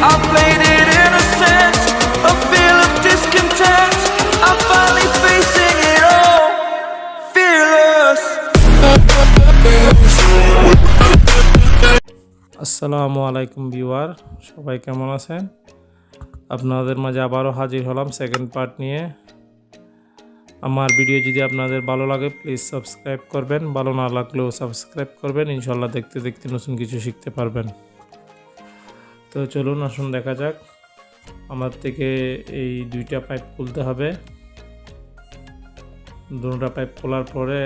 I played it innocent, a feel of discontent. I'm finally facing it all, fearless. assalamualaikum viewer, সবাই কেমন আছেন? আপনাদের মাঝে আবারও হাজির হলাম সেকেন্ড পার্ট নিয়ে। আমার ভিডিও যদি আপনাদের ভালো লাগে প্লিজ সাবস্ক্রাইব করবেন, ভালো না লাগলেও সাবস্ক্রাইব করবেন। ইনশাল্লাহ দেখতে দেখতে নতুন কিছু শিখতে পারবেন। তো চলুন আসুন দেখা যাক। আমার থেকে এই দুইটা পাইপ খুলতে হবে। দুটো পাইপ খোলার পরে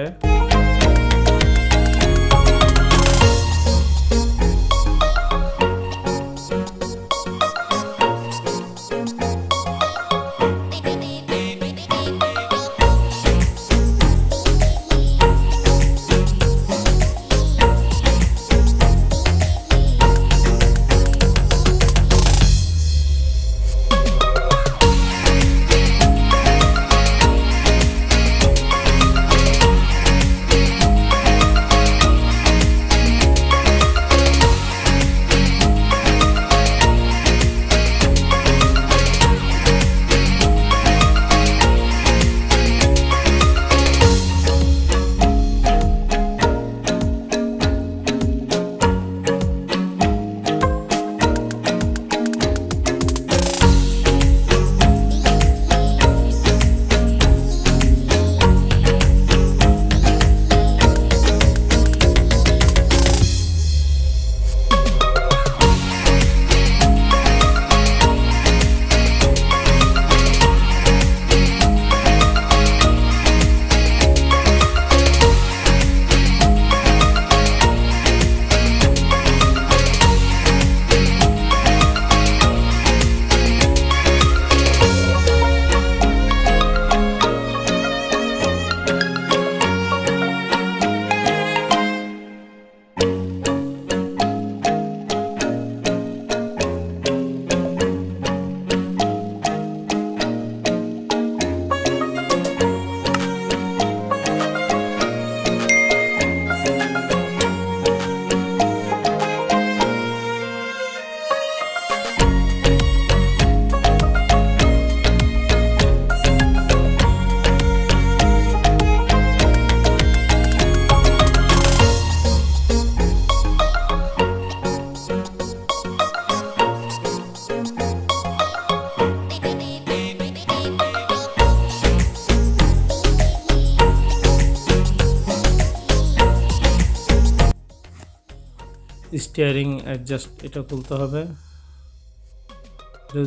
স্টিয়ারিং অ্যাডজাস্ট এটা খুলতে হবে।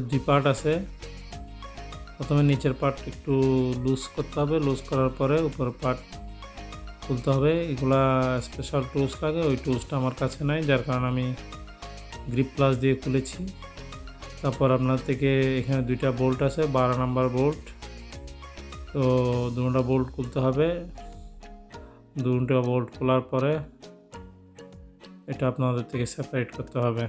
দুই পার্ট আছে। প্রথমে নিচের পার্ট একটু লুজ করতে হবে, লুজ করার পরে উপরের পার্ট খুলতে হবে। এগুলা স্পেশাল টুলস লাগে, ওই টুলসটা আমার কাছে নাই, যার কারণে আমি গ্রিপ প্লাস দিয়ে খুলেছি। তারপর আপনার থেকে এখানে দুইটা বোল্ট আছে, 12 নাম্বার বোল্ট। তো দুটো বোল্ট খুলতে হবে। দুটো বোল্ট খোলার পরে এটা আপনাদের থেকে সেপারেট করতে হবে।